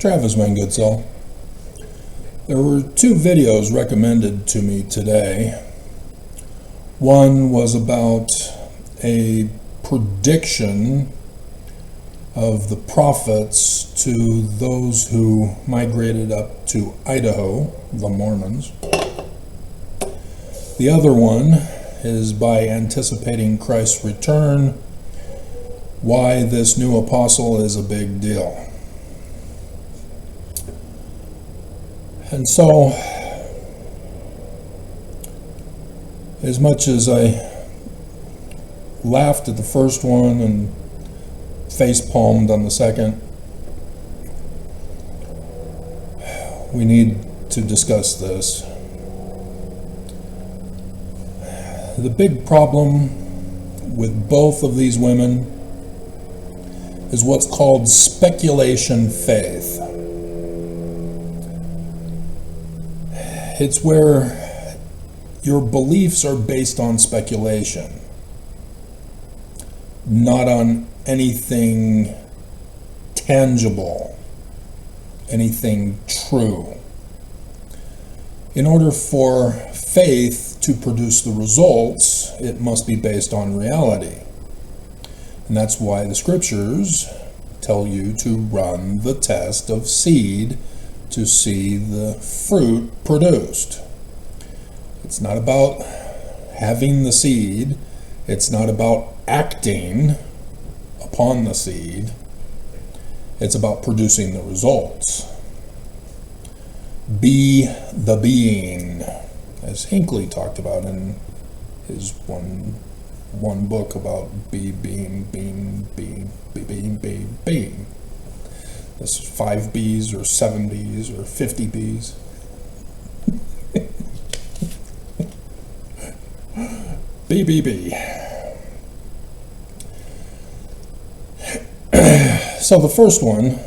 Travis, my good soul. There were two videos recommended to me today. One was about a prediction of the prophets to those who migrated up to Idaho, the Mormons. The other one is by anticipating Christ's return, why this new apostle is a big deal. And so, as much as I laughed at the first one and face-palmed on the second, we need to discuss this. The big problem with both of these women is what's called speculation faith. It's where your beliefs are based on speculation, not on anything tangible, anything true. In order for faith to produce the results, it must be based on reality. And that's why the scriptures tell you to run the test of seed to see the fruit produced. It's not about having the seed. It's not about acting upon the seed. It's about producing the results. Be the being, as Hinckley talked about in his one book about being. This 5 B's or 7 B's or 50 B's. B. So the first one,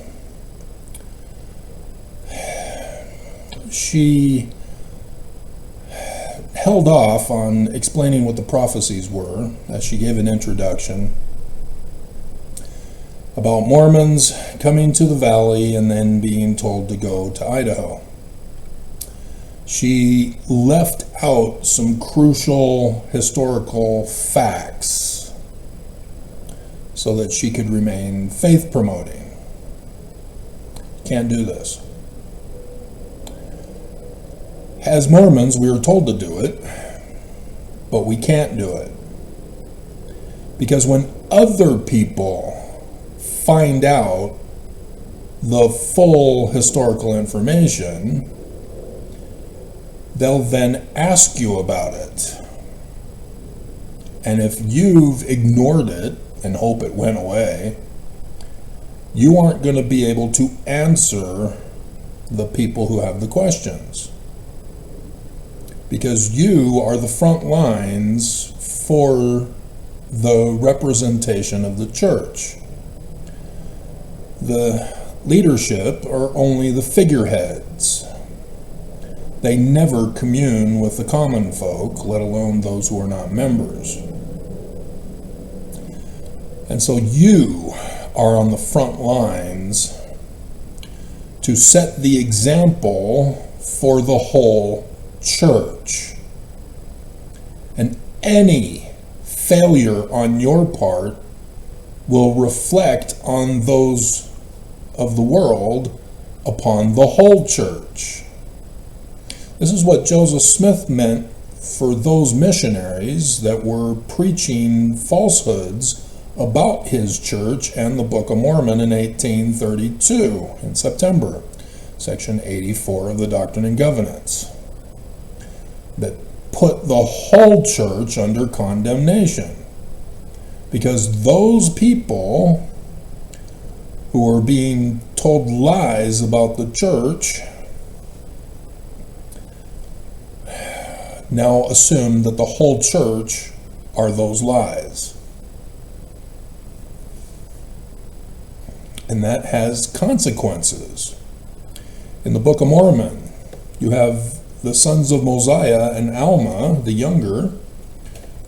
she held off on explaining what the prophecies were as she gave an introduction about Mormons coming to the valley and then being told to go to Idaho. She left out some crucial historical facts so that she could remain faith promoting. Can't do this. As Mormons, we are told to do it, but we can't do it. Because when other people find out the full historical information, they'll then ask you about it. And if you've ignored it and hope it went away, you aren't going to be able to answer the people who have the questions. Because you are the front lines for the representation of the church. The leadership are only the figureheads. They never commune with the common folk, let alone those who are not members. And so you are on the front lines to set the example for the whole church. And any failure on your part will reflect on those of the world upon the whole church. This is what Joseph Smith meant for those missionaries that were preaching falsehoods about his church and the Book of Mormon in 1832 in September, section 84 of the Doctrine and Covenants, that put the whole church under condemnation. Because those people who are being told lies about the church now assume that the whole church are those lies. And that has consequences. In the Book of Mormon, you have the sons of Mosiah and Alma, the younger,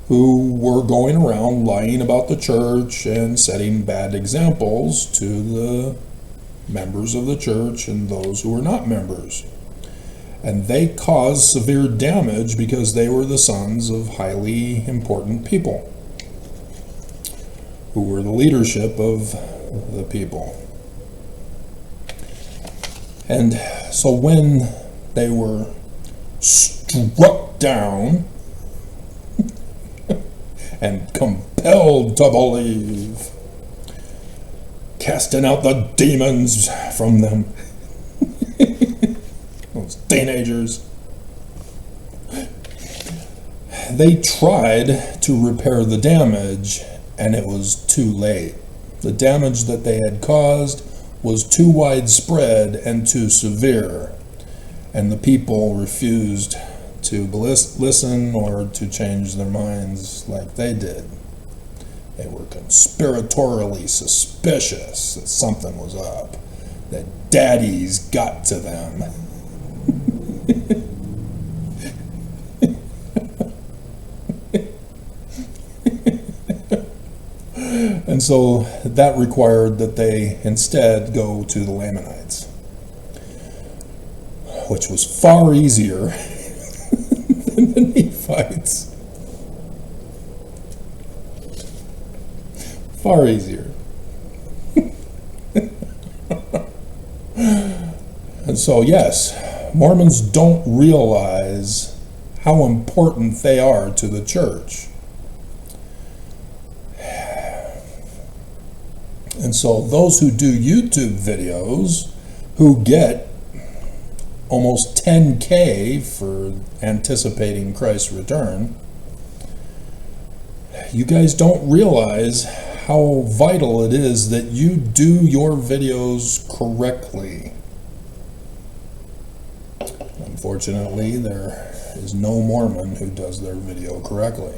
who were going around lying about the church and setting bad examples to the members of the church and those who were not members. And they caused severe damage because they were the sons of highly important people who were the leadership of the people. And so when they were struck down and compelled to believe, casting out the demons from them, those teenagers, they tried to repair the damage, and it was too late. The damage that they had caused was too widespread and too severe, and the people refused to listen or to change their minds like they did. They were conspiratorially suspicious that something was up, that daddies got to them. And so that required that they instead go to the Lamanites, which was far easier than the Nephites. Far easier. And so, yes, Mormons don't realize how important they are to the church. And so those who do YouTube videos who get almost 10K for anticipating Christ's return, you guys don't realize how vital it is that you do your videos correctly. Unfortunately, there is no Mormon who does their video correctly.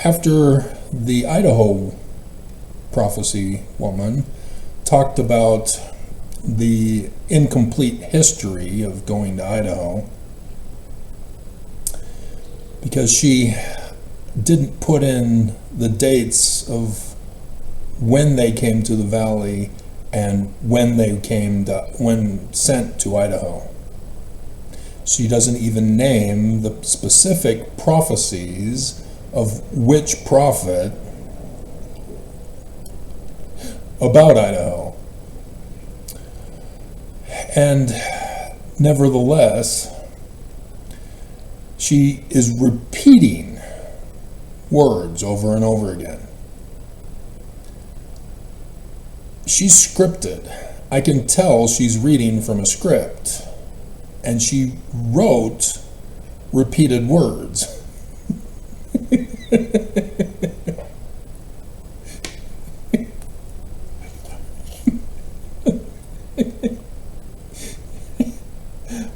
After the Idaho prophecy woman talked about the incomplete history of going to Idaho, because she didn't put in the dates of when they came to the valley and when sent to Idaho. She doesn't even name the specific prophecies of which prophet about Idaho. And nevertheless, she is repeating words over and over again. She's scripted. I can tell she's reading from a script. And she wrote repeated words.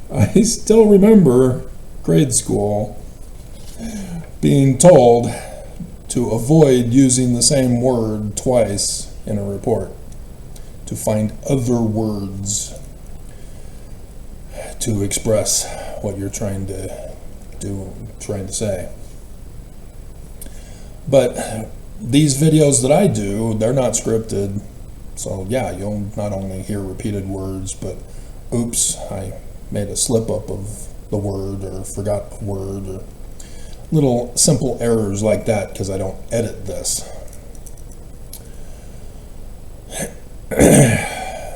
I still remember grade school being told to avoid using the same word twice in a report, to find other words to express what you're trying to say. But these videos that I do, they're not scripted. So yeah, you'll not only hear repeated words, but oops, I made a slip up of the word or forgot a word, or little simple errors like that because I don't edit this.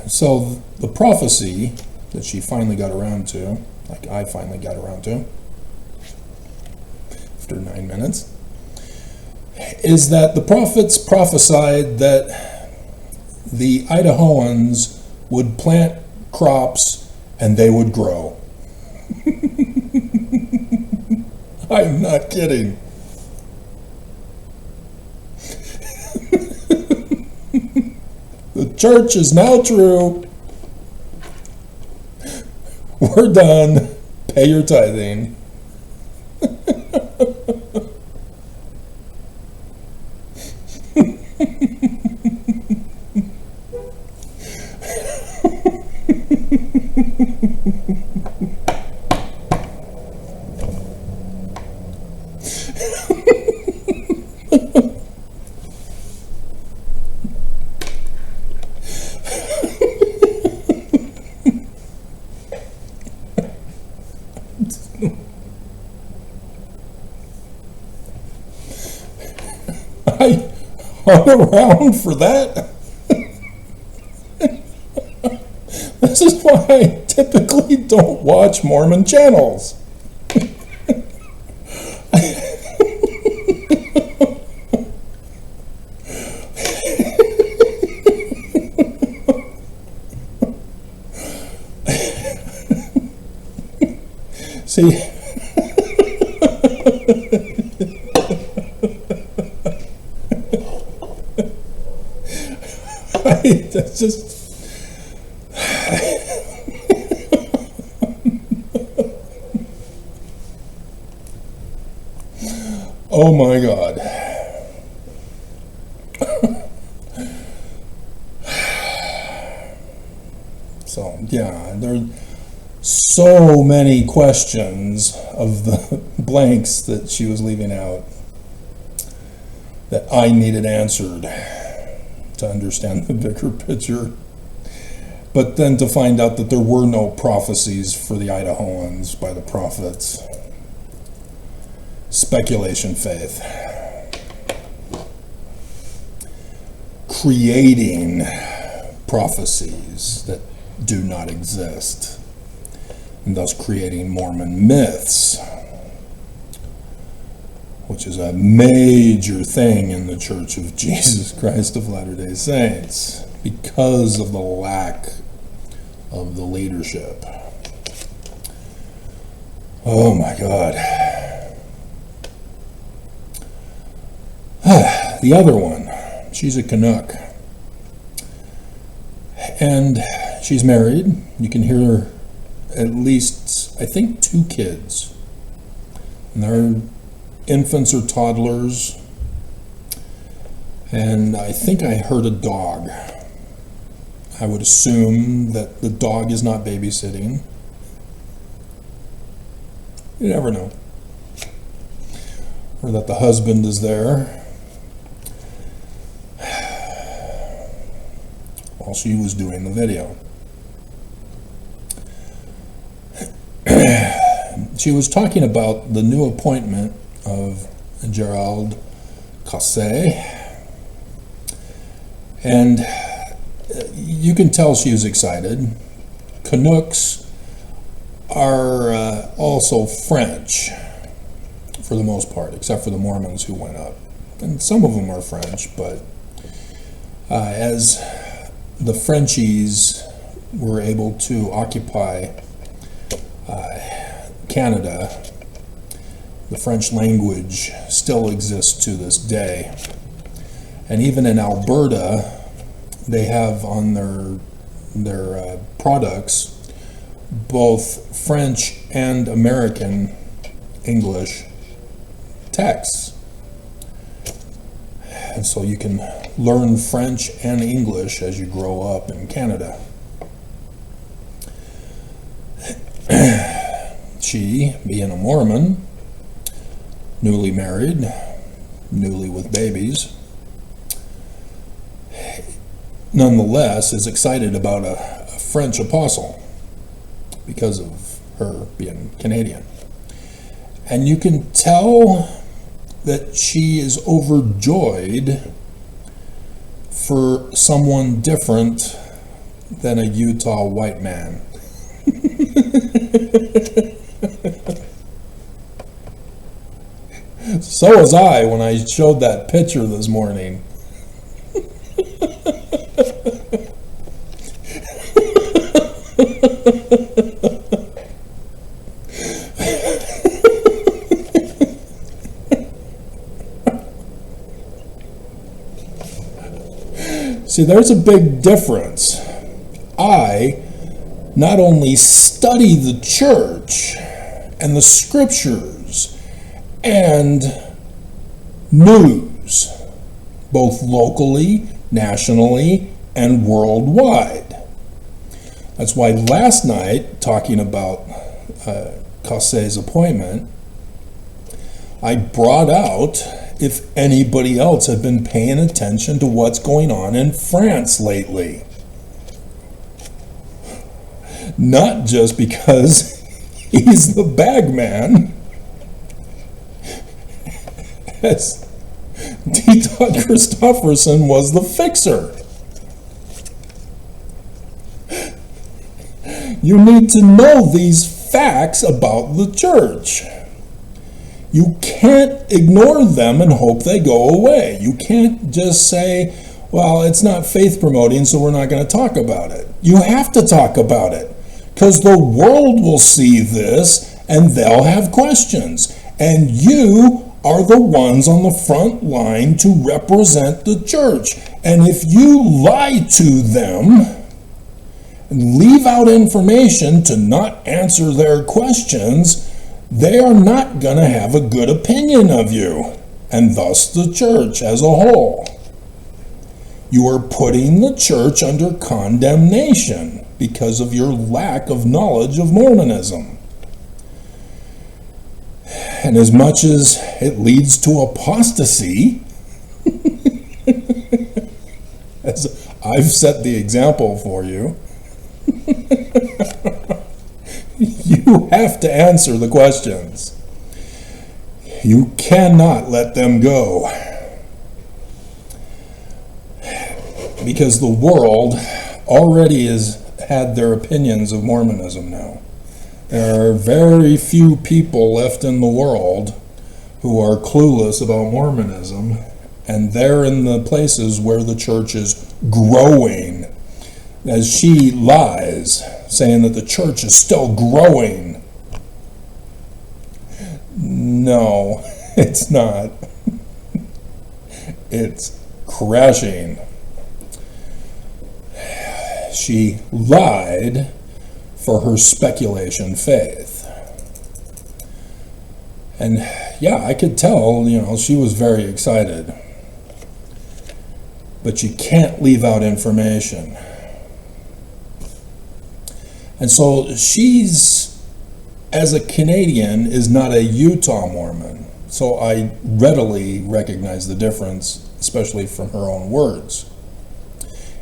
So the prophecy that she finally got around to, like I finally got around to after 9 minutes, is that the prophets prophesied that the Idahoans would plant crops and they would grow. I'm not kidding. The church is now true. We're done. Pay your tithing. hung around for that. This is why I typically don't watch Mormon channels. See, that's just. Oh my God. So, yeah, there are so many questions of the blanks that she was leaving out that I needed answered to understand the bigger picture. But then to find out that there were no prophecies for the Idahoans by the prophets. Speculation faith. Creating prophecies that do not exist, and thus creating Mormon myths, which is a major thing in the Church of Jesus Christ of Latter-day Saints because of the lack of the leadership. Oh my God. The other one, she's a Canuck. And she's married. You can hear at least, I think, 2 kids. And they're infants or toddlers. And I think I heard a dog. I would assume that the dog is not babysitting. You never know. Or that the husband is there while she was doing the video. She was talking about the new appointment of Gerald Cassé, and you can tell she was excited. Canucks are also French for the most part, except for the Mormons who went up. And some of them are French, but as the Frenchies were able to occupy Canada, the French language still exists to this day. And even in Alberta, they have on their products both French and American English texts. And so you can learn French and English as you grow up in Canada. She, being a Mormon, newly married, newly with babies, nonetheless is excited about a French apostle because of her being Canadian. And you can tell that she is overjoyed for someone different than a Utah white man. So was I when I showed that picture this morning. See, there's a big difference. I not only study the church and the scriptures and news, both locally, nationally, and worldwide. That's why last night, talking about Cassé's appointment, I brought out if anybody else had been paying attention to what's going on in France lately. Not just because he's the bag man, as D. Todd Christofferson was the fixer. You need to know these facts about the church. You can't ignore them and hope they go away. You can't just say, well, it's not faith promoting, so we're not going to talk about it. You have to talk about it, because the world will see this and they'll have questions. And you are the ones on the front line to represent the church. And if you lie to them and leave out information to not answer their questions, they are not going to have a good opinion of you, and thus the church as a whole. You are putting the church under condemnation because of your lack of knowledge of Mormonism. And as much as it leads to apostasy, as I've set the example for you, you have to answer the questions. You cannot let them go. Because the world already has had their opinions of Mormonism now. There are very few people left in the world who are clueless about Mormonism, and they're in the places where the church is growing. As she lies, saying that the church is still growing. No, it's not. It's crashing. She lied for her speculation faith. And yeah, I could tell, she was very excited. But you can't leave out information. And so she's, as a Canadian, is not a Utah Mormon. So I readily recognize the difference, especially from her own words.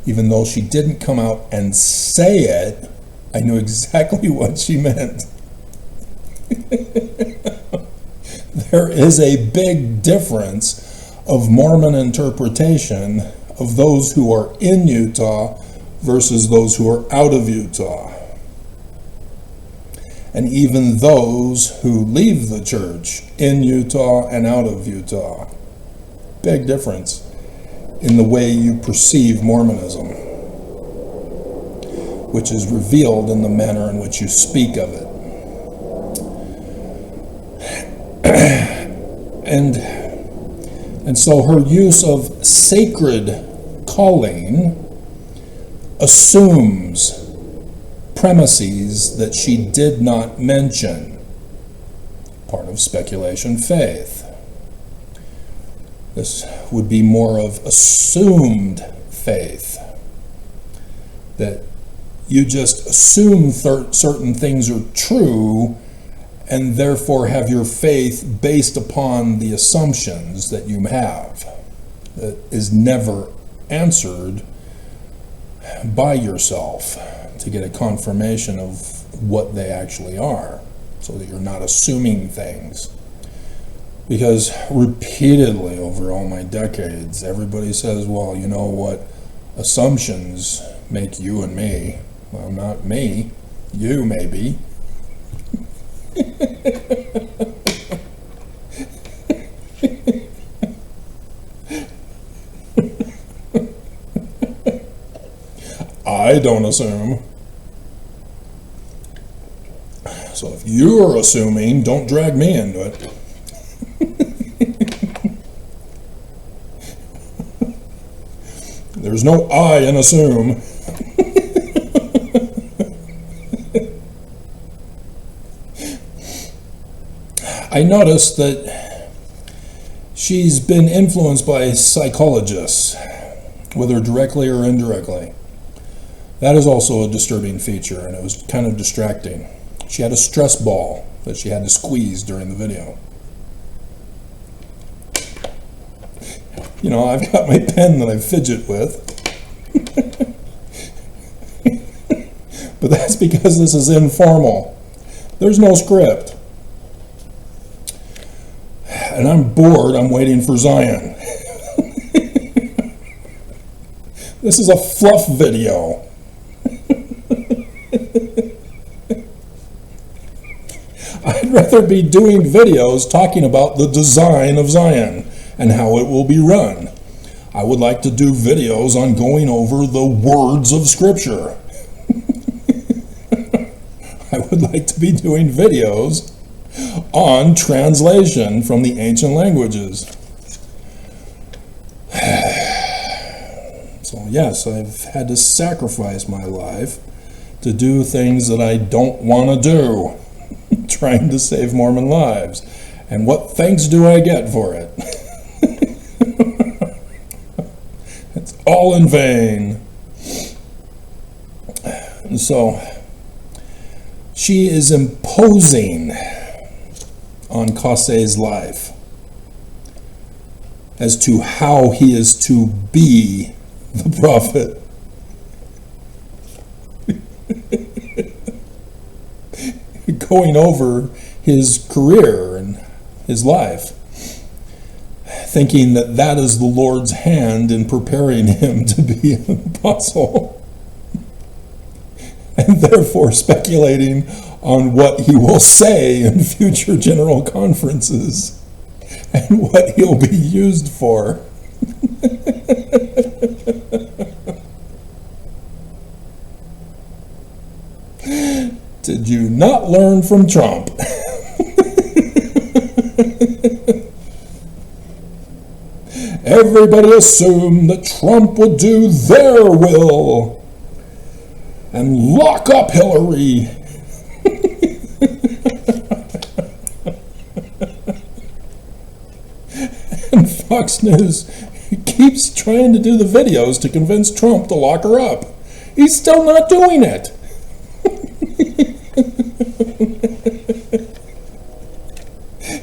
Even though she didn't come out and say it, I knew exactly what she meant. There is a big difference of Mormon interpretation of those who are in Utah versus those who are out of Utah. And even those who leave the church in Utah and out of Utah. Big difference in the way you perceive Mormonism, which is revealed in the manner in which you speak of it. And so her use of sacred calling assumes premises that she did not mention, part of speculation faith. This would be more of assumed faith, that you just assume certain things are true and therefore have your faith based upon the assumptions that you have, that is never answered by yourself to get a confirmation of what they actually are, so that you're not assuming things. Because repeatedly over all my decades, everybody says, well, you know what, assumptions make you and me. Well, not me, you maybe. I don't assume. So if you're assuming, don't drag me into it. There's no I in assume. I noticed that she's been influenced by psychologists, whether directly or indirectly. That is also a disturbing feature, and it was kind of distracting. She had a stress ball that she had to squeeze during the video. You know, I've got my pen that I fidget with. But that's because this is informal. There's no script. And I'm bored, I'm waiting for Zion. This is a fluff video. I'd rather be doing videos talking about the design of Zion and how it will be run. I would like to do videos on going over the words of Scripture. I would like to be doing videos on translation from the ancient languages. So yes, I've had to sacrifice my life to do things that I don't want to do, trying to save Mormon lives. And what thanks do I get for it? It's all in vain. And so she is imposing on Kasse's life as to how he is to be the prophet. Going over his career and his life, thinking that that is the Lord's hand in preparing him to be an apostle, and therefore speculating on what he will say in future general conferences and what he'll be used for. Did you not learn from Trump? Everybody assumed that Trump would do their will and lock up Hillary. And Fox News keeps trying to do the videos to convince Trump to lock her up. He's still not doing it.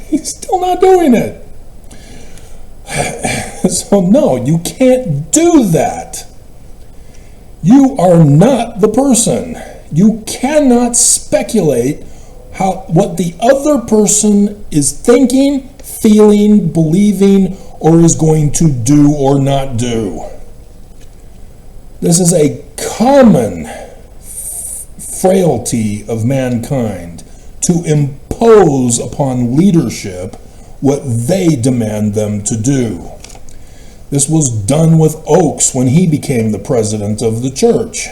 He's still not doing it. So no, you can't do that. You are not the person. You cannot speculate what the other person is thinking, feeling, believing, or is going to do or not do. This is a common frailty of mankind to impose upon leadership what they demand them to do. This was done with Oakes when he became the president of the church.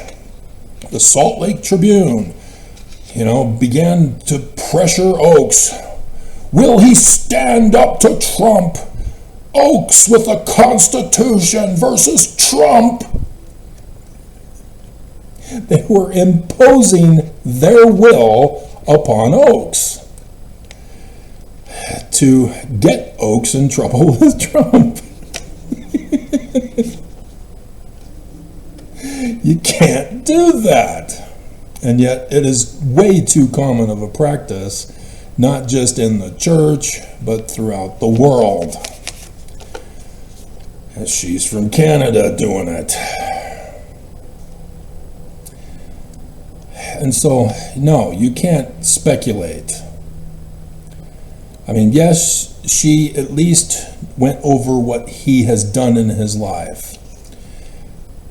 The Salt Lake Tribune, began to pressure Oakes. Will he stand up to Trump? Oakes with the Constitution versus Trump. They were imposing their will upon Oakes to get Oakes in trouble with Trump. You can't do that. And yet it is way too common of a practice, not just in the church, but throughout the world. And she's from Canada doing it. And so, no, you can't speculate. I mean, yes, she at least went over what he has done in his life.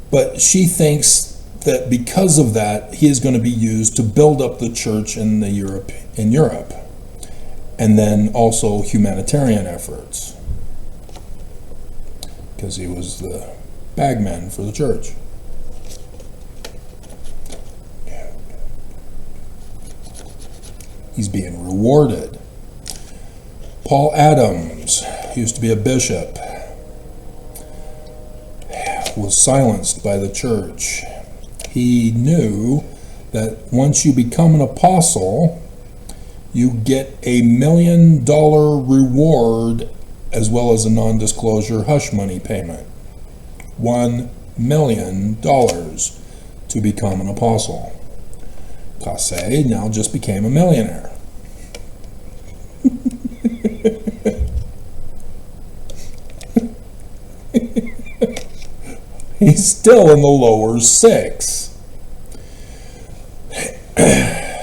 But she thinks that because of that, he is going to be used to build up the church in Europe, and then also humanitarian efforts, because he was the bagman for the church. He's being rewarded. Paul Adams, who used to be a bishop, was silenced by the church. He knew that once you become an apostle, you get $1 million reward as well as a non-disclosure hush money payment. $1 million to become an apostle. Kasse now just became a millionaire. He's still in the lower 6.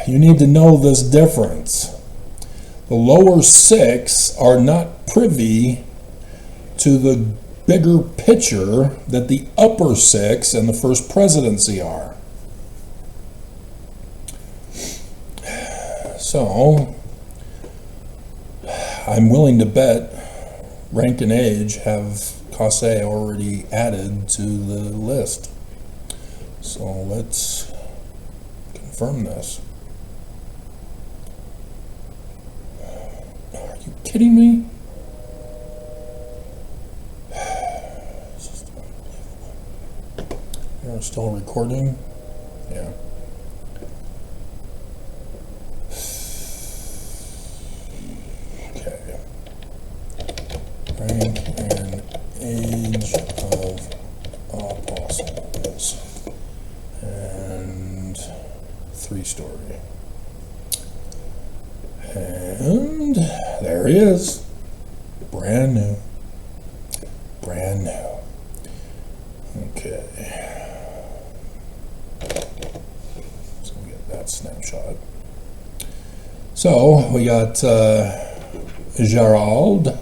You need to know this difference. The lower 6 are not privy to the bigger picture that the upper six and the first presidency are. So, I'm willing to bet rank and age have Casse already added to the list. So let's confirm this. Are you kidding me? This is unbelievable. You're still recording? Yeah. Okay. Rank and age of apostles. And 3-story. And there he is. Brand new. Brand new. Okay. So we get that snapshot. So we got Gerald,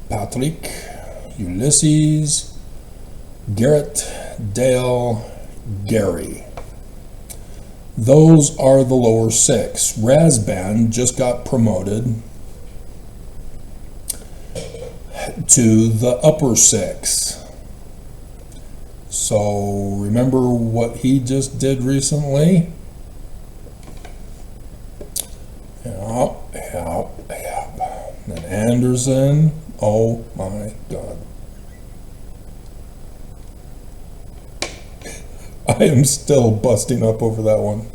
Patrick, Ulysses, Garrett, Dale, Gary. Those are the lower six. Razban just got promoted to the upper six. So remember what he just did recently? Yep. And Anderson, oh my God. I am still busting up over that one.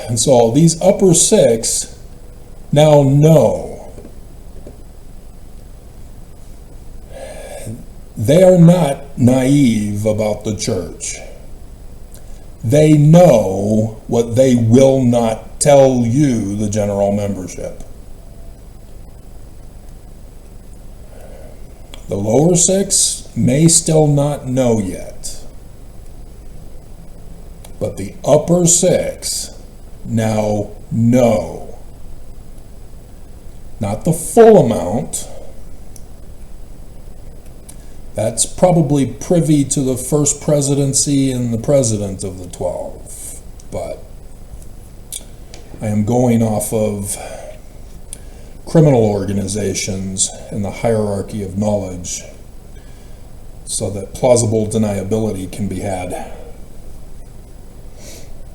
And so these upper six now know they are not naive about the church. They know what they will not tell you, the general membership. The lower six may still not know yet, but the upper six now know. Not the full amount. That's probably privy to the first presidency and the president of the 12. But I am going off of criminal organizations and the hierarchy of knowledge so that plausible deniability can be had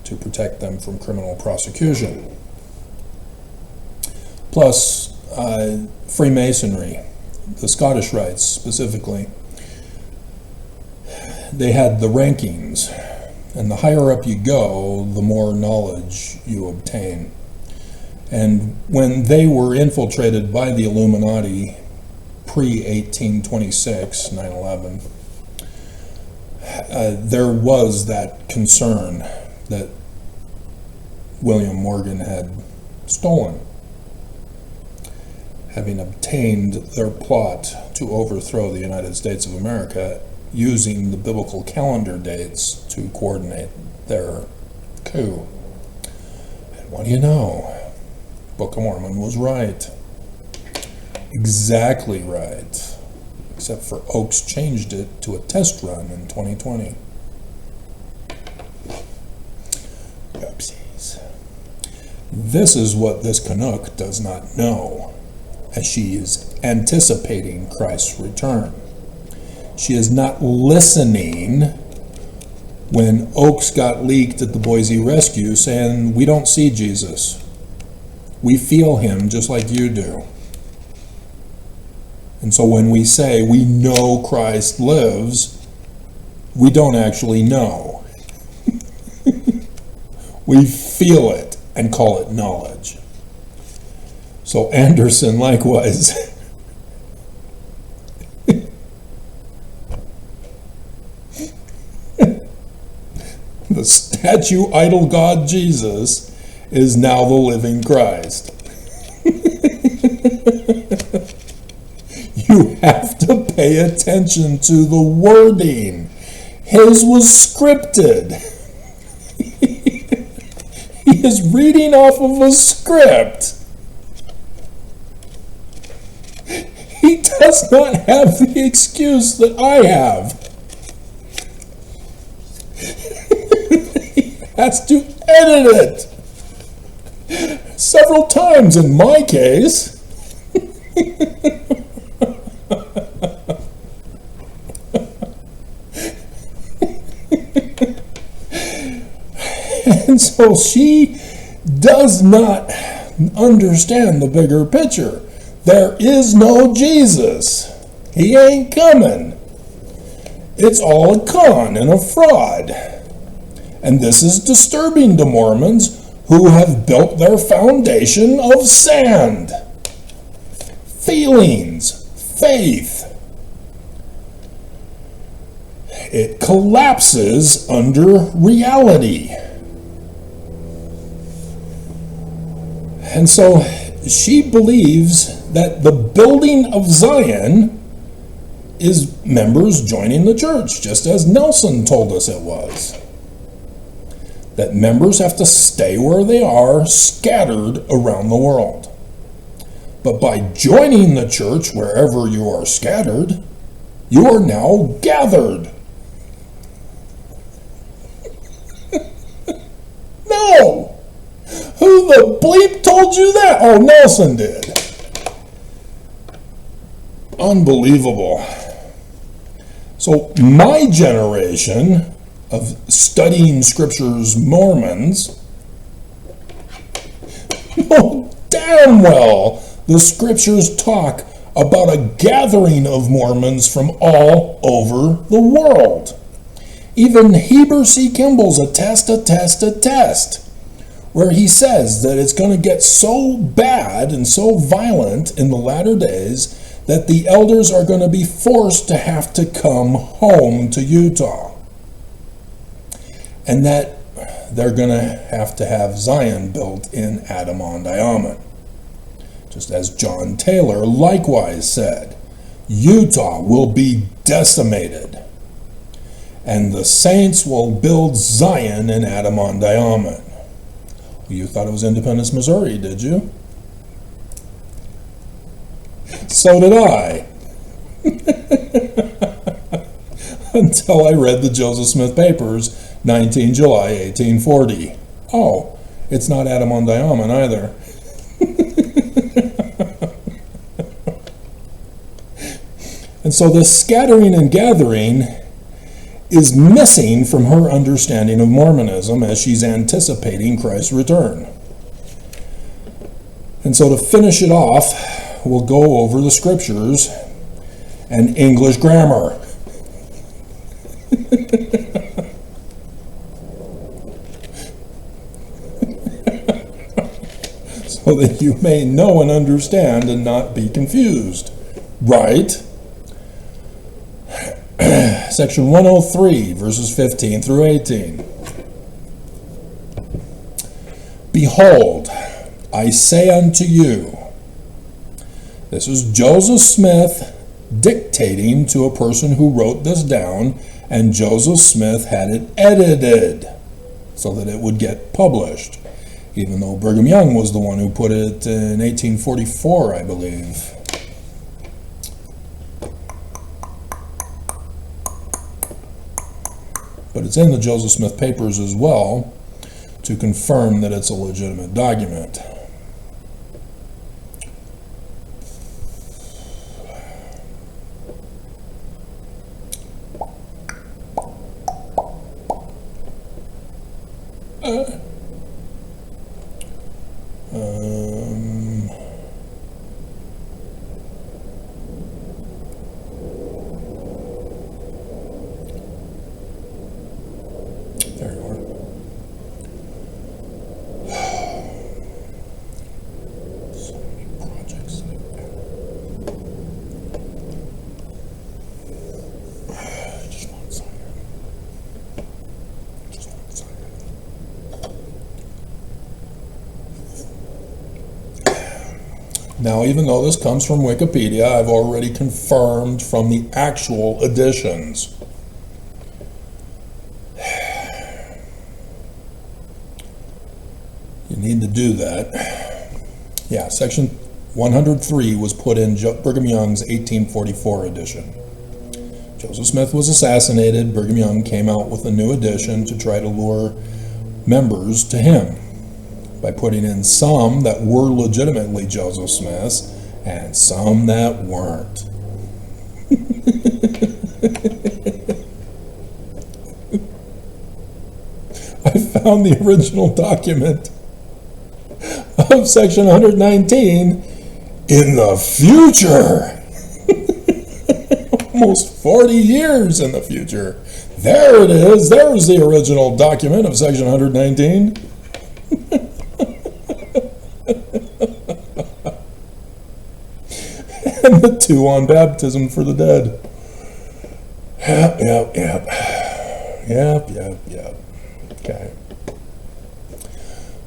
to protect them from criminal prosecution. Plus, Freemasonry, the Scottish Rites specifically, they had the rankings, and the higher up you go, the more knowledge you obtain. And when they were infiltrated by the Illuminati pre-1826, 9/11, there was that concern that William Morgan had stolen, having obtained their plot to overthrow the United States of America using the biblical calendar dates to coordinate their coup. And what do you know? Book of Mormon was right. Exactly right. Except for Oaks changed it to a test run in 2020. Oopsies. This is what this Canuck does not know, as she is anticipating Christ's return. She is not listening when Oaks got leaked at the Boise Rescue saying, we don't see Jesus. We feel him just like you do. And so when we say we know Christ lives, we don't actually know. We feel it and call it knowledge. So Anderson likewise. The statue idol God Jesus is now the living Christ. You have to pay attention to the wording. His was scripted. He is reading off of a script. He does not have the excuse that I have. He has to edit it several times in my case. And so she does not understand the bigger picture. There is no Jesus. He ain't coming. It's all a con and a fraud. And this is disturbing to Mormons who have built their foundation of sand, feelings, faith. It collapses under reality. And so she believes that the building of Zion is members joining the church, just as Nelson told us it was. That members have to stay where they are, scattered around the world. But by joining the church wherever you are scattered, you are now gathered. No! Who the bleep told you that? Oh, Nelson did. Unbelievable. So my generation of studying scriptures Mormons know damn well the scriptures talk about a gathering of Mormons from all over the world. Even Heber C. Kimball's attest, where he says that it's going to get so bad and so violent in the latter days that the elders are going to be forced to have to come home to Utah. And that they're going to have Zion built in Adam-on-Diamond. Just as John Taylor likewise said, Utah will be decimated, and the saints will build Zion in Adam-on-Diamond. You thought it was Independence, Missouri, did you? So did I. Until I read the Joseph Smith Papers, 19 July 1840. Oh, it's not Adam-on-Diamond either. And so this scattering and gathering is missing from her understanding of Mormonism as she's anticipating Christ's return. And so to finish it off, we'll go over the scriptures and English grammar. So that you may know and understand and not be confused. Right? Section 103, verses 15 through 18. Behold, I say unto you, this is Joseph Smith dictating to a person who wrote this down, and Joseph Smith had it edited so that it would get published, even though Brigham Young was the one who put it in 1844, I believe. But it's in the Joseph Smith Papers as well to confirm that it's a legitimate document. There you are. So many projects. I just want to sign it. Just want to sign it. Now, even though this comes from Wikipedia, I've already confirmed from the actual editions. need to do that. Yeah, section 103 was put in Brigham Young's 1844 edition. Joseph Smith was assassinated. Brigham Young came out with a new edition to try to lure members to him by putting in some that were legitimately Joseph Smith's and some that weren't. I found the original document of section 119 in the future. Almost 40 years in the future. There it is. There's the original document of section 119. And the 2 on baptism for the dead. Yep. Okay.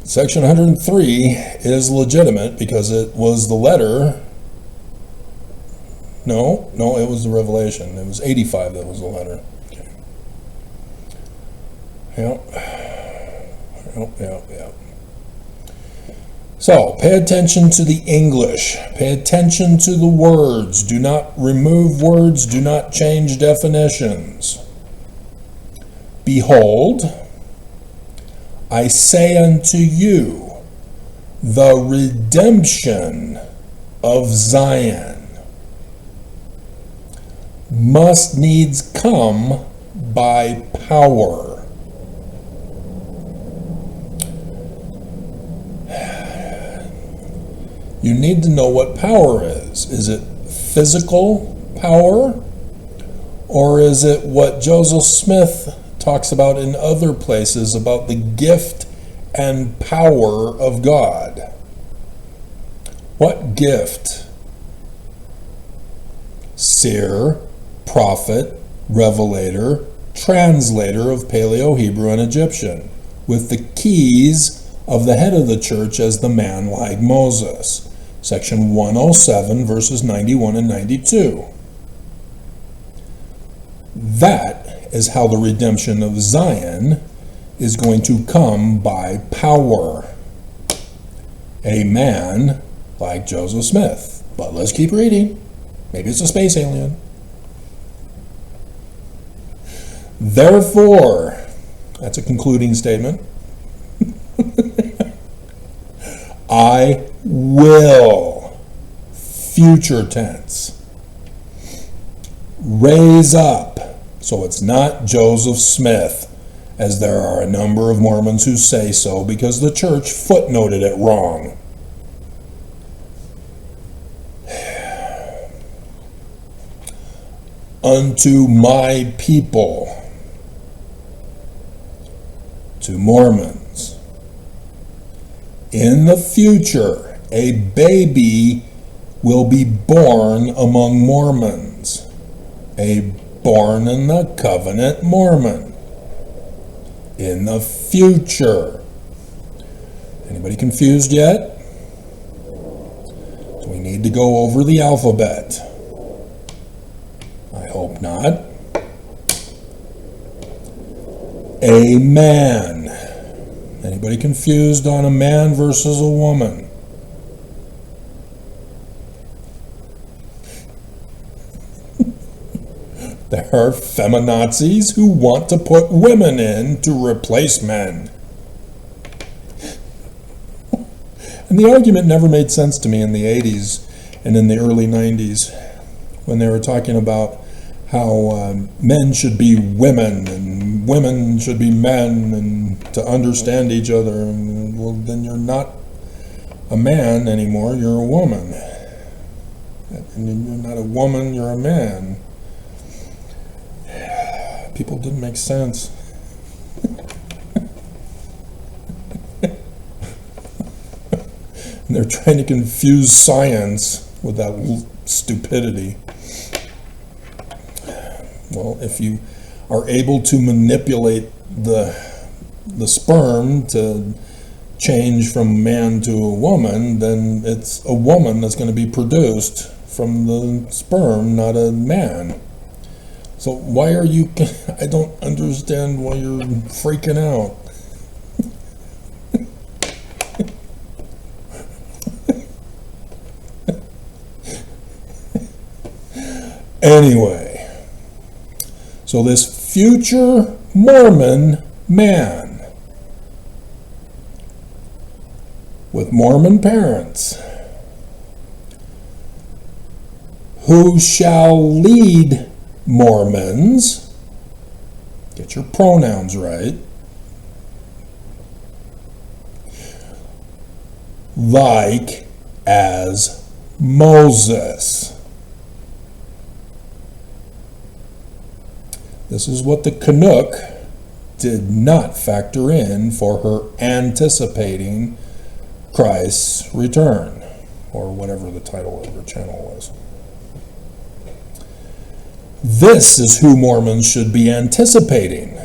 Section 103 is legitimate because it was the letter. No, it was the revelation. It was 85 that was the letter. Okay. Yep. So, pay attention to the English. Pay attention to the words. Do not remove words. Do not change definitions. Behold, I say unto you, the redemption of Zion must needs come by power. You need to know what power is. Is it physical power? Or is it what Joseph Smith talks about in other places about the gift and power of God? What gift? Seer, prophet, revelator, translator of Paleo, Hebrew, and Egyptian, with the keys of the head of the church as the man like Moses. Section 107, verses 91 and 92. That is how the redemption of Zion is going to come by power. A man like Joseph Smith. But let's keep reading. Maybe it's a space alien. Therefore, that's a concluding statement. I will, future tense, raise up. So it's not Joseph Smith, as there are a number of Mormons who say so because the church footnoted it wrong. Unto my people, to Mormons. In the future, a baby will be born among Mormons, born in the covenant Mormon. In the future. Anybody confused yet? Do we need to go over the alphabet? I hope not. A man. Anybody confused on a man versus a woman? There are feminazis who want to put women in to replace men. And the argument never made sense to me in the 80s and in the early 90s when they were talking about how men should be women and women should be men and to understand each other. And well, then you're not a man anymore, you're a woman. And you're not a woman, you're a man. People didn't make sense. And they're trying to confuse science with that stupidity. Well, if you are able to manipulate the sperm to change from man to a woman, then it's a woman that's going to be produced from the sperm, not a man. So why are you, I don't understand why you're freaking out. Anyway, so this future Mormon man with Mormon parents who shall lead Mormons, get your pronouns right, like as Moses. This is what the Canuck did not factor in for her anticipating Christ's return, or whatever the title of her channel was. This is who Mormons should be anticipating.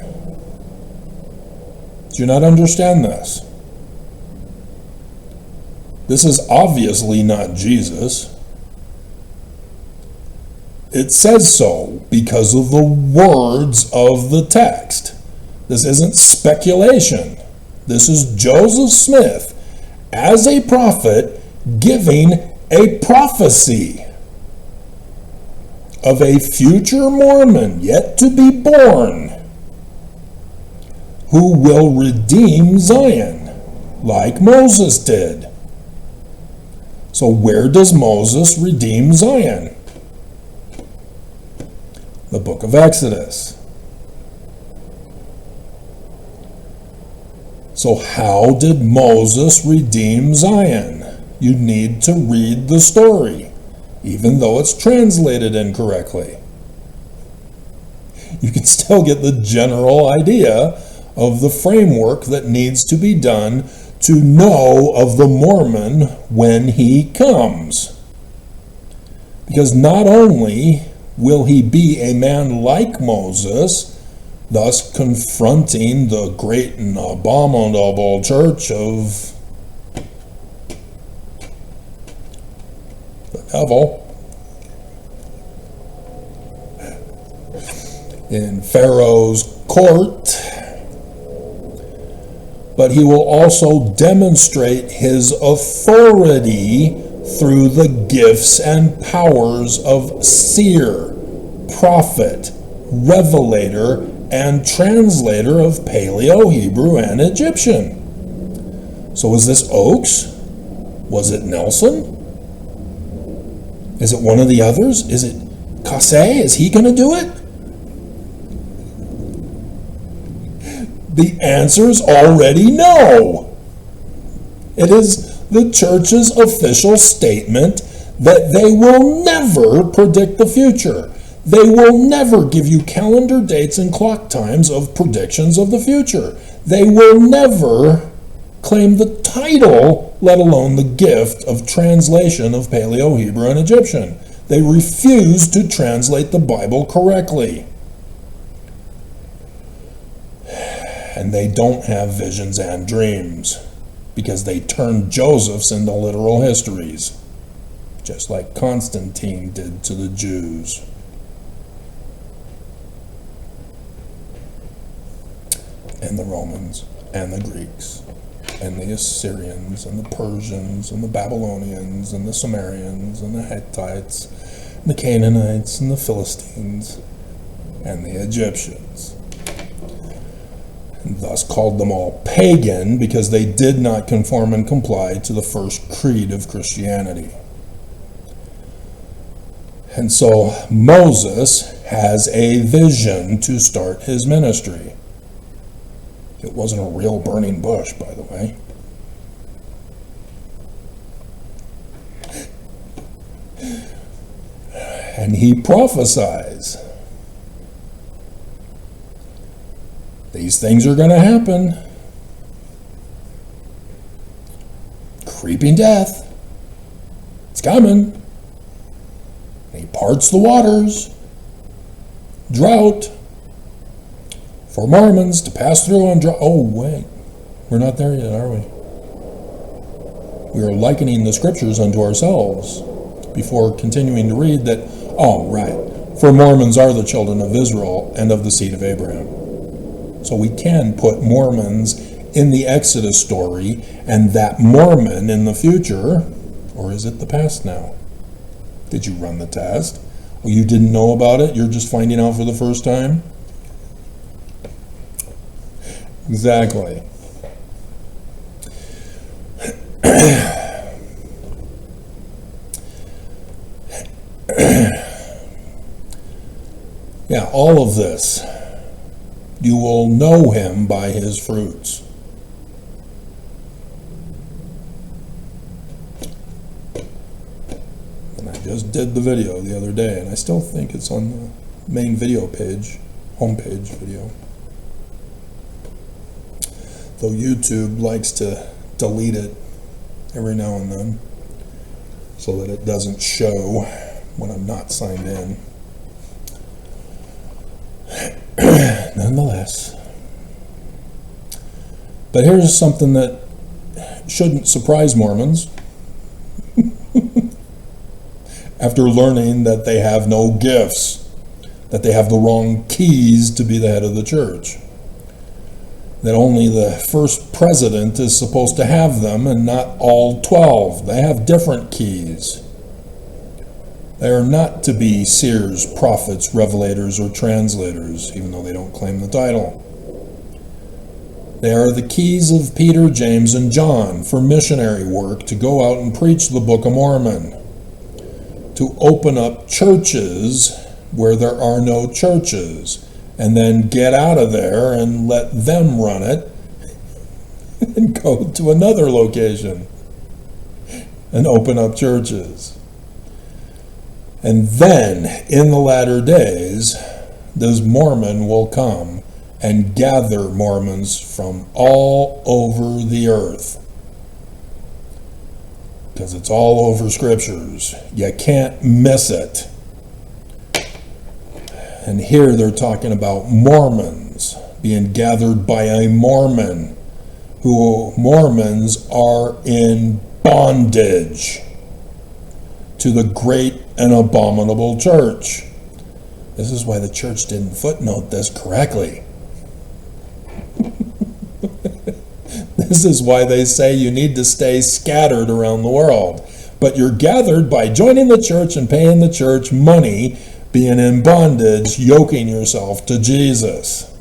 Do you not understand this? This is obviously not Jesus. It says so because of the words of the text. This isn't speculation. This is Joseph Smith, as a prophet, giving a prophecy of a future Mormon yet to be born who will redeem Zion like Moses did. So where does Moses redeem Zion? The book of Exodus. So how did Moses redeem Zion? You need to read the story, even though it's translated incorrectly. You can still get the general idea of the framework that needs to be done to know of the Mormon when he comes. Because not only will he be a man like Moses, thus confronting the great and abominable church of the devil in Pharaoh's court, but he will also demonstrate his authority through the gifts and powers of seer, prophet, revelator, and translator of Paleo, Hebrew, and Egyptian. So was this Oakes? Was it Nelson? Is it one of the others? Is it Cassé? Is he going to do it? The answer's already no. It is the church's official statement that they will never predict the future. They will never give you calendar dates and clock times of predictions of the future. They will never claim the title, let alone the gift of translation of Paleo, Hebrew, and Egyptian. They refuse to translate the Bible correctly. And they don't have visions and dreams because they turned Joseph's into literal histories, just like Constantine did to the Jews. And the Romans, and the Greeks, and the Assyrians, and the Persians, and the Babylonians, and the Sumerians, and the Hittites, and the Canaanites, and the Philistines, and the Egyptians. And thus called them all pagan because they did not conform and comply to the first creed of Christianity. And so Moses has a vision to start his ministry. It wasn't a real burning bush, by the way. And he prophesies. These things are going to happen. Creeping death. It's coming. And he parts the waters. Drought. For Mormons to pass through on drought. Oh, wait. We're not there yet, are we? We are likening the scriptures unto ourselves before continuing to read that, oh, right. For Mormons are the children of Israel and of the seed of Abraham. So we can put Mormons in the Exodus story and that Mormon in the future, or is it the past now? Did you run the test? Well, you didn't know about it? You're just finding out for the first time? Exactly. Yeah, all of this. You will know him by his fruits. And I just did the video the other day, and I still think it's on the main video page, homepage video. Though YouTube likes to delete it every now and then so that it doesn't show when I'm not signed in. Nonetheless. But here's something that shouldn't surprise Mormons. After learning that they have no gifts, that they have the wrong keys to be the head of the church, that only the first president is supposed to have them and not all 12. They have different keys. They are not to be seers, prophets, revelators, or translators, even though they don't claim the title. They are the keys of Peter, James, and John for missionary work, to go out and preach the Book of Mormon, to open up churches where there are no churches, and then get out of there and let them run it and go to another location and open up churches. And then, in the latter days, this Mormon will come and gather Mormons from all over the earth. Because it's all over scriptures. You can't miss it. And here they're talking about Mormons being gathered by a Mormon, who Mormons are in bondage to the great and abominable church. This is why the church didn't footnote this correctly. This is why they say you need to stay scattered around the world. But you're gathered by joining the church and paying the church money, being in bondage, yoking yourself to Jesus.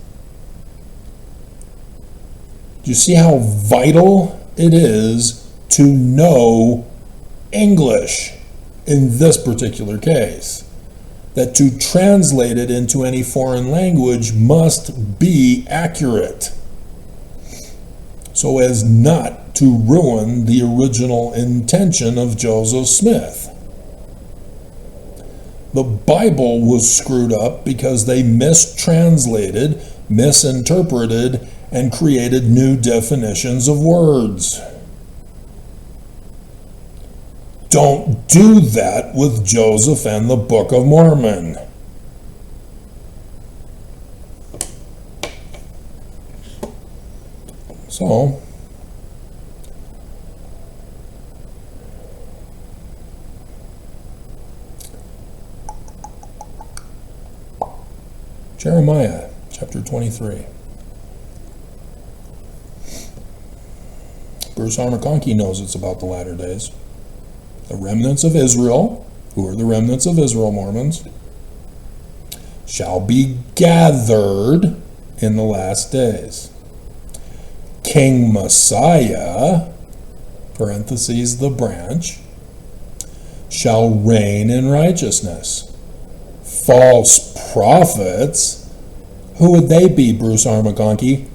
Do you see how vital it is to know English in this particular case? That to translate it into any foreign language must be accurate, so as not to ruin the original intention of Joseph Smith. The Bible was screwed up because they mistranslated, misinterpreted, and created new definitions of words. Don't do that with Joseph and the Book of Mormon. So, Jeremiah chapter 23. Bruce R. McConkie knows it's about the latter days. The remnants of Israel, who are the remnants of Israel, Mormons, shall be gathered in the last days. King Messiah, parentheses, the branch, shall reign in righteousness. False prophets, who would they be, Bruce R. McConkie?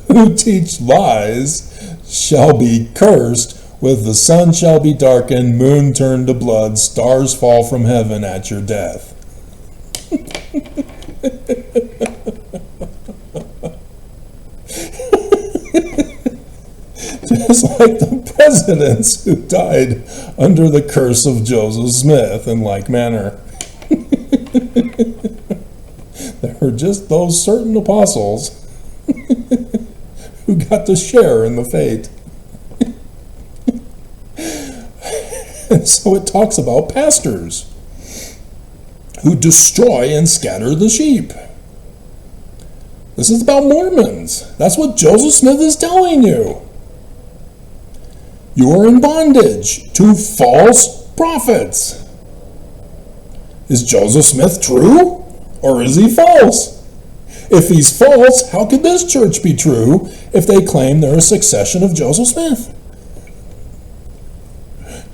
Who teach lies shall be cursed, with the sun shall be darkened, moon turned to blood, stars fall from heaven at your death. Just like the presidents who died under the curse of Joseph Smith in like manner. There were just those certain apostles who got to share in the fate. And so it talks about pastors who destroy and scatter the sheep. This is about Mormons. That's what Joseph Smith is telling you. You are in bondage to false prophets. Is Joseph Smith true, or is he false? If he's false, how could this church be true if they claim they're a succession of Joseph Smith?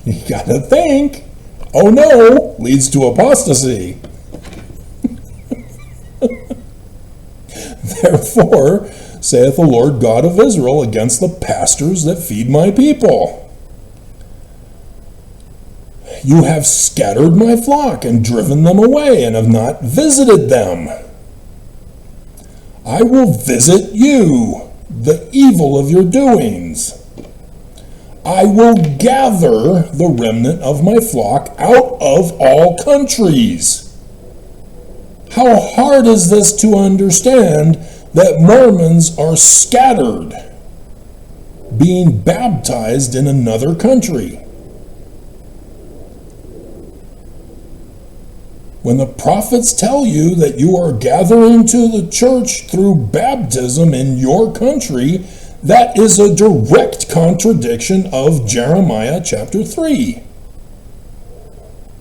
You gotta think. Oh no, leads to apostasy. Therefore, saith the Lord God of Israel against the pastors that feed my people. You have scattered my flock and driven them away and have not visited them. I will visit you, the evil of your doings. I will gather the remnant of my flock out of all countries. How hard is this to understand that Mormons are scattered, being baptized in another country? When the prophets tell you that you are gathering to the church through baptism in your country, that is a direct contradiction of Jeremiah chapter 3.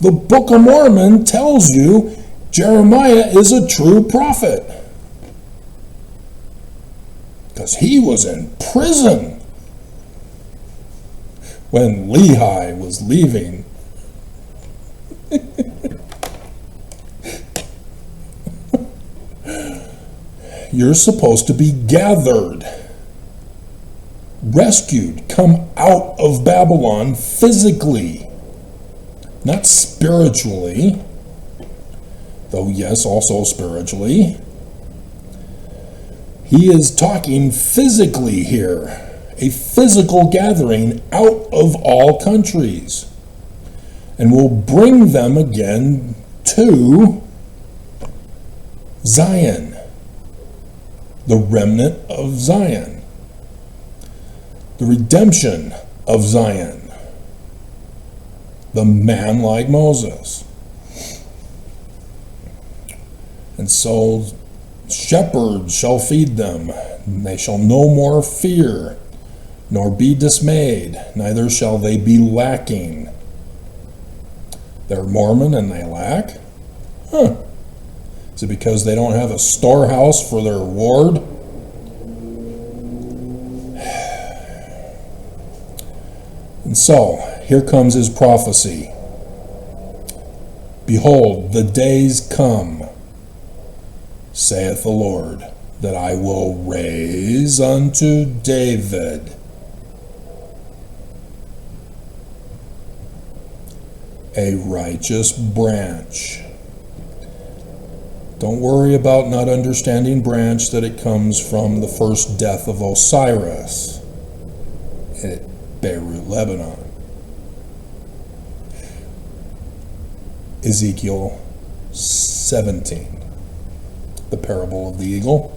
The Book of Mormon tells you Jeremiah is a true prophet, because he was in prison when Lehi was leaving. You're supposed to be gathered, rescued, come out of Babylon physically, not spiritually, though yes, also spiritually. He is talking physically here, a physical gathering out of all countries, and will bring them again to Zion, the remnant of Zion, the redemption of Zion, the man like Moses. And so shepherds shall feed them, and they shall no more fear, nor be dismayed, neither shall they be lacking. They're Mormon and they lack? Huh. Is it because they don't have a storehouse for their reward? And so, here comes his prophecy. Behold, the days come, saith the Lord, that I will raise unto David a righteous branch. Don't worry about not understanding branch, that it comes from the first death of Osiris at Beirut, Lebanon. Ezekiel 17, the parable of the eagle.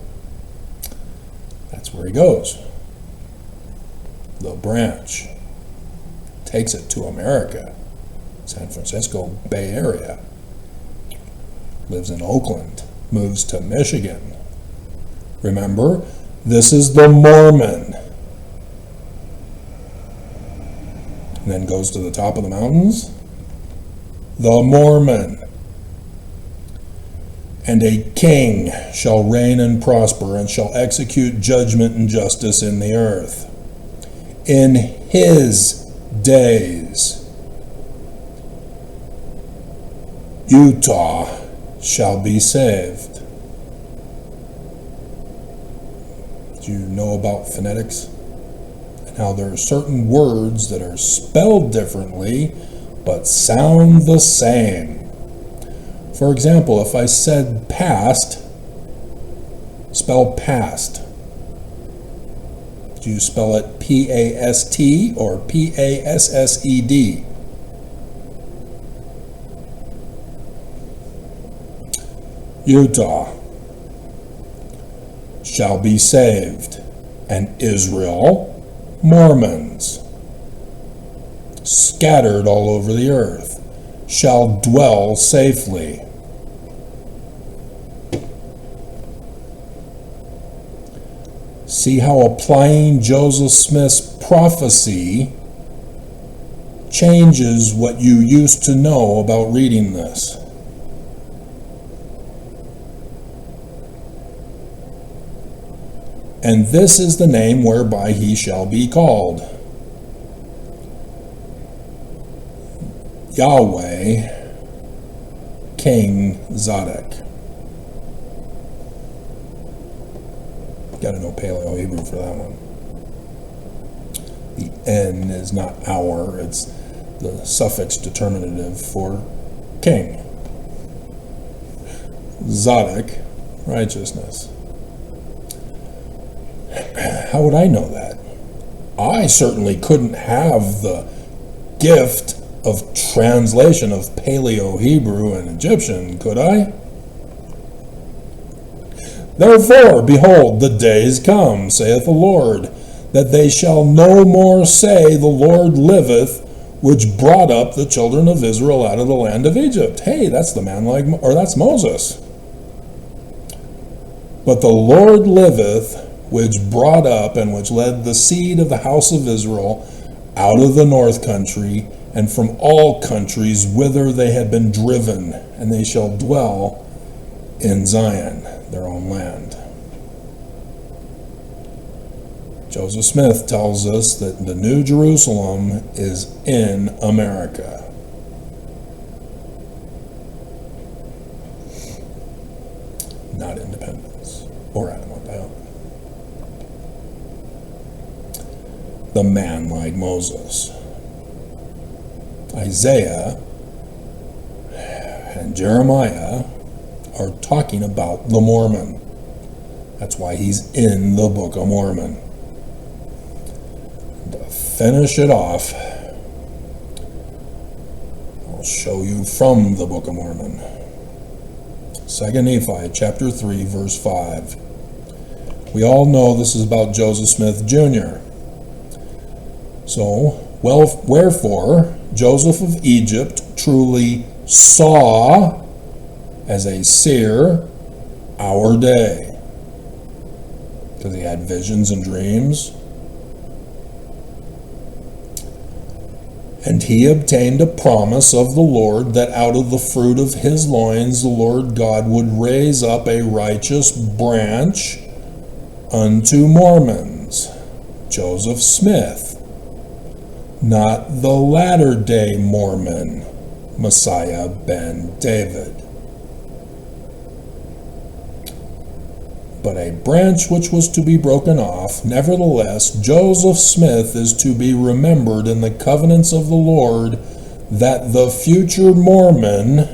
That's where he goes. The branch takes it to America, San Francisco Bay Area. Lives in Oakland, moves to Michigan. Remember, this is the Mormon. And then goes to the top of the mountains. The Mormon. And a king shall reign and prosper, and shall execute judgment and justice in the earth. In his days, Utah shall be saved. Do you know about phonetics? And how there are certain words that are spelled differently, but sound the same. For example, if I said past, spell past. Do you spell it P-A-S-T or P-A-S-S-E-D? Utah shall be saved, and Israel, Mormons, scattered all over the earth, shall dwell safely. See how applying Joseph Smith's prophecy changes what you used to know about reading this. And this is the name whereby he shall be called: Yahweh, King Zadok. Got to know Paleo Hebrew for that one. The N is not our, it's the suffix determinative for king. Zadok, righteousness. How would I know that? I certainly couldn't have the gift of translation of Paleo Hebrew and Egyptian, could I? Therefore, behold, the days come, saith the Lord, that they shall no more say, the Lord liveth, which brought up the children of Israel out of the land of Egypt. Hey, that's the man like, or that's Moses. But the Lord liveth, which brought up and which led the seed of the house of Israel out of the north country, and from all countries whither they had been driven, and they shall dwell in Zion, their own land. Joseph Smith tells us that the New Jerusalem is in America. Not independence or Adamantine. The man like Moses. Isaiah and Jeremiah are talking about the Mormon. That's why he's in the Book of Mormon. And to finish it off, I'll show you from the Book of Mormon. 2 Nephi chapter 3 verse 5. We all know this is about Joseph Smith Jr. So, wherefore Joseph of Egypt truly saw as a seer our day, because he had visions and dreams. And he obtained a promise of the Lord that out of the fruit of his loins the Lord God would raise up a righteous branch unto Mormons, Joseph Smith, not the latter-day Mormon, Messiah ben David, but a branch which was to be broken off. Nevertheless, Joseph Smith is to be remembered in the covenants of the Lord, that the future Mormon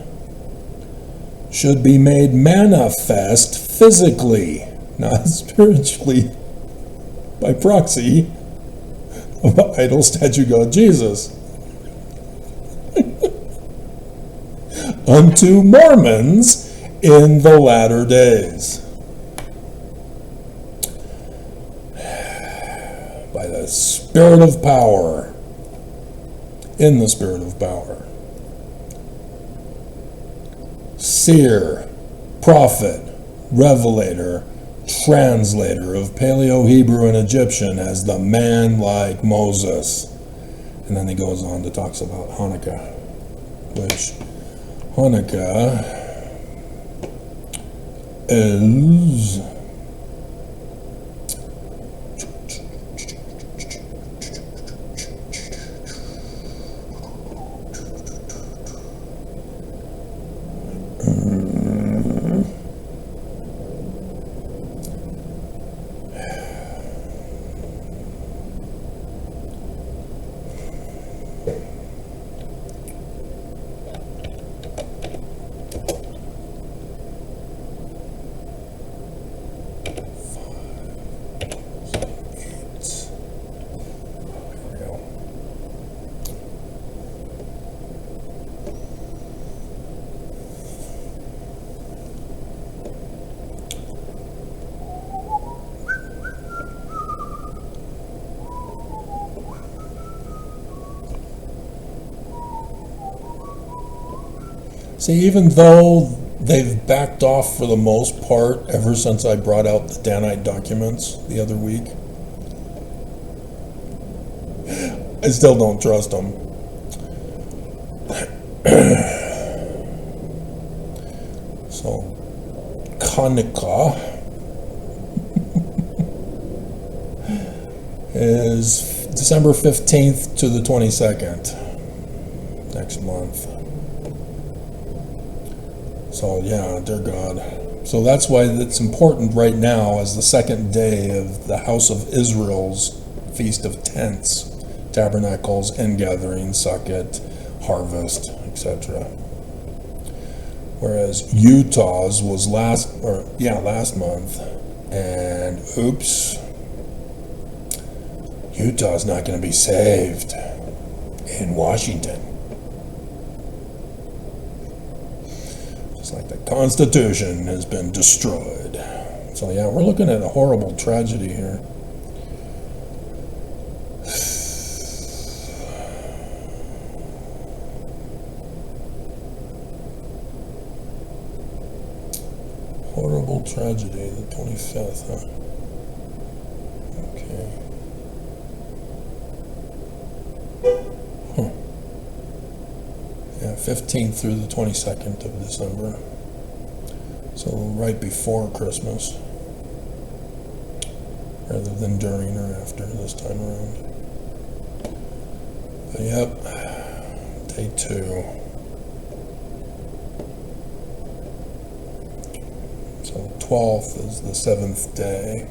should be made manifest physically, not spiritually, by proxy of the idol statue god Jesus, unto Mormons in the latter days, by the Spirit of power, in the Spirit of power. Seer, prophet, revelator, translator of Paleo Hebrew and Egyptian as the man like Moses. And then he goes on to talks about Hanukkah, which Hanukkah is see, even though they've backed off for the most part ever since I brought out the Danite documents the other week, I still don't trust them. So, Hanukkah is December 15th to the 22nd, next month. So yeah, dear God. So that's why it's important right now as the second day of the House of Israel's Feast of Tents, Tabernacles, Ingathering, Sukkot, Harvest, etc. Whereas Utah's was last month, and oops, Utah's not going to be saved in Washington. Just like the Constitution has been destroyed. So yeah, we're looking at a horrible tragedy here. Horrible tragedy, the 25th, huh? Okay. Yeah, 15th through the 22nd of December. So right before Christmas, rather than during or after this time around. But yep, day 2. So 12th is the 7th day.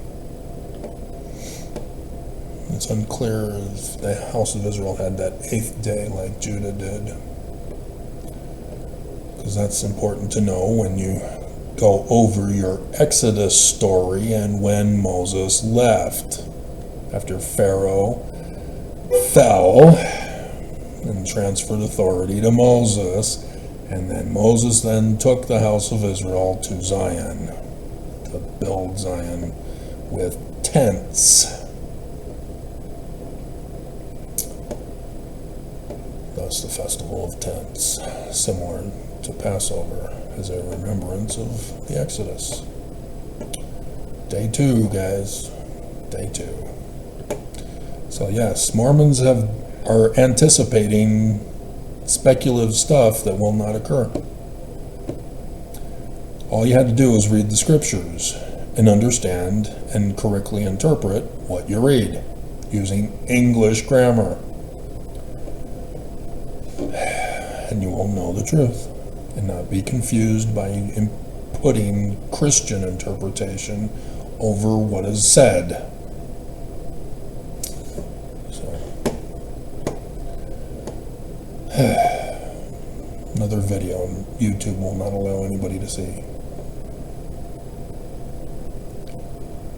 It's unclear if the House of Israel had that 8th day like Judah did. Because that's important to know when you go over your Exodus story and when Moses left. After Pharaoh fell and transferred authority to Moses. And then Moses then took the house of Israel to Zion, to build Zion with tents. Thus the Festival of Tents, similar to Passover, as a remembrance of the Exodus. Day 2, guys. Day 2. So yes, Mormons are anticipating speculative stuff that will not occur. All you had to do is read the scriptures and understand and correctly interpret what you read using English grammar. And you will know the truth and not be confused by putting Christian interpretation over what is said. Another video YouTube will not allow anybody to see.